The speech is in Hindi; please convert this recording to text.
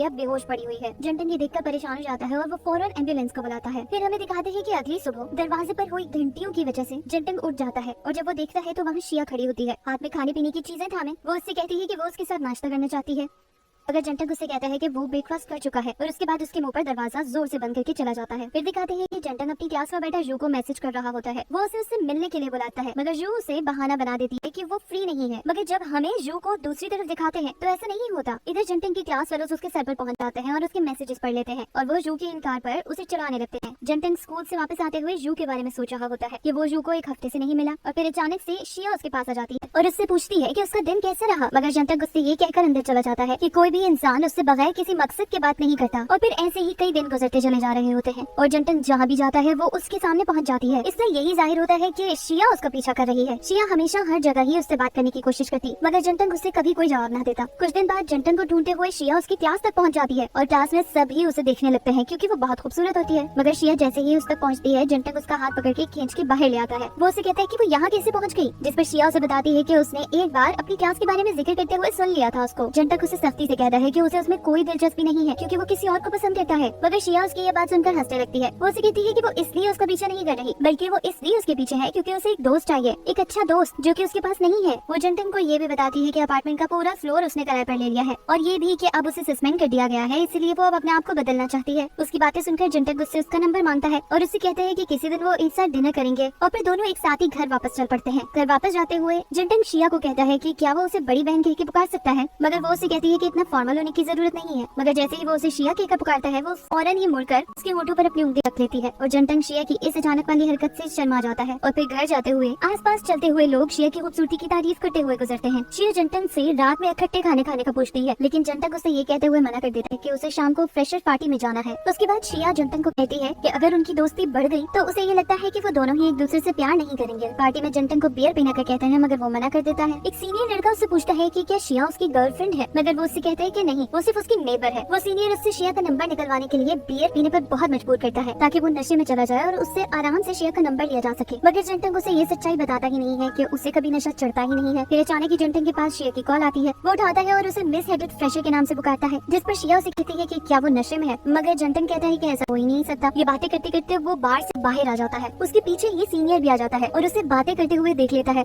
यह बेहोश पड़ी हुई है। जंटन ये देखकर परेशान हो जाता है और वो फौरन एम्बुलेंस को बुलाता है। फिर हमें दिखाते हैं कि अगली सुबह दरवाजे पर हुई घंटियों की वजह से जंटन उठ जाता है और जब वो देखता है तो वहाँ शिया खड़ी होती है, हाथ में खाने पीने की चीजें थामे। वो उससे कहती है कि वो उसके साथ नाश्ता करना चाहती है। अगर जंटन उससे कहता है कि वो ब्रेकफास्ट कर चुका है और उसके बाद उसके मुंह पर दरवाजा जोर से बंद करके चला जाता है। फिर दिखाते हैं कि जंटन अपनी क्लास में बैठा जू को मैसेज कर रहा होता है। वो उसे उससे मिलने के लिए बुलाता है मगर जू उसे बहाना बना देती है कि वो फ्री नहीं है। मगर जब हमें जू को दूसरी तरफ दिखाते हैं तो ऐसा नहीं होता। इधर जंटन की क्लास फेलोज उसके सर पर पहुंच जाते हैं और उसके मैसेजेस पढ़ लेते हैं और वो जू के इनकार पर उसे चिढ़ाने लगते हैं। जंटन स्कूल से वापस आते हुए जू के बारे में सोच रहा होता है कि वो जू को एक हफ्ते से नहीं मिला और फिर अचानक से शिया उसके पास आ जाती है और उससे पूछती है कि उसका दिन कैसे रहा। मगर जंटन उससे ये कहकर अंदर चला जाता है कि कोई भी इंसान उससे बगैर किसी मकसद के बात नहीं करता। और फिर ऐसे ही कई दिन गुजरते चले जा रहे होते हैं और जंटन जहाँ भी जाता है वो उसके सामने पहुंच जाती है। इससे यही जाहिर होता है कि शिया उसका पीछा कर रही है। शिया हमेशा हर जगह ही उससे बात करने की कोशिश करती मगर जंटन उससे कभी कोई जवाब न देता। कुछ दिन बाद जंटन को ढूंढते हुए शिया उसकी क्लास तक पहुंच जाती है और क्लास में सभी उसे देखने लगते हैं क्योंकि वो बहुत खूबसूरत होती है। मगर शिया जैसे ही उस तक पहुंचती है जंटन उसका हाथ पकड़ के खींच के बाहर ले आता है। वो उसे कहता है कि वो यहाँ कैसे पहुँच गई, जिस पर शिया उसे बताती है कि उसने एक बार अपनी क्लास के बारे में जिक्र करते हुए सुन लिया था उसको। जंटन उसे सख्ती से कहता है कि उसे उसमें कोई दिलचस्पी नहीं है क्योंकि वो किसी और को पसंद करता है। मगर शिया उसकी ये बात सुनकर हंसने लगती है। वो उसे कहती है कि वो इसलिए उसका पीछा नहीं कर रही बल्कि वो इसलिए उसके पीछे है क्योंकि उसे एक दोस्त चाहिए, एक अच्छा दोस्त जो कि उसके पास नहीं है। वो जंटन को ये भी बताती है कि अपार्टमेंट का पूरा फ्लोर उसने किराए पर ले लिया है और ये भी कि अब उसे सस्पेंड कर दिया गया है, इसलिए वो अब अपने आप को बदलना चाहती है। उसकी बातें सुनकर जंटन उससे उसका नंबर मांगता है और उससे कहता है कि किसी दिन वो एक साथ डिनर करेंगे और फिर दोनों एक साथ ही घर वापस चल पड़ते हैं। घर वापस जाते हुए जंटन शिया को कहता है कि क्या वो उसे बड़ी बहन कह के पुकार सकता है मगर वो उसे कहती है कि इतना फॉर्मल होने की जरूरत नहीं है। मगर जैसे ही वो उसे शिया कहकर पुकारता है वो फौरन ही मुड़कर उसके होठों पर अपनी उंगली रख लेती है और जंटन शिया की इस अचानक वाली हरकत से शर्मा जाता है। और फिर घर जाते हुए आसपास चलते हुए लोग शिया की खूबसूरती की तारीफ करते हुए गुजरते हैं। शिया जंटन से रात में इकट्ठे खाने खाने का पूछती है लेकिन जंटन उसे ये कहते हुए मना कर देता है कि उसे शाम को फ्रेशर पार्टी में जाना है। उसके बाद शिया जंटन को कहती है कि अगर उनकी दोस्ती बढ़ गई तो उसे ये लगता है कि वो दोनों ही एक दूसरे से प्यार नहीं करेंगे। पार्टी में जंटन को बियर पीने का कहते हैं मगर वो मना कर देता है। एक सीनियर लड़का उससे पूछता है कि क्या शिया उसकी गर्लफ्रेंड है मगर वो उससे कहता है कि नहीं, वो सिर्फ उसकी नेबर है। वो सीनियर उससे शिया का नंबर निकलवाने के लिए बियर पीने पर बहुत मजबूर करता है ताकि वो नशे में चला जाए और उससे आराम से शिया का नंबर लिया जा सके। मगर जंटन उसे ये सच्चाई बताता ही नहीं है कि उसे कभी नशा चढ़ता ही नहीं है। फिर अचानक ही जंटन के पास शिया की कॉल आती है। वो उठाता है और उसे मिस हेडेड फ्रेशर के नाम से पुकारता है जिस पर शिया उसे कहती है कि क्या वो नशे में है मगर जंटन कहता है कि ऐसा हो ही नहीं सकता। ये बातें करते करते वो बार से बाहर आ जाता है। उसके पीछे ही सीनियर भी आ जाता है और उसे बातें करते हुए देख लेता है।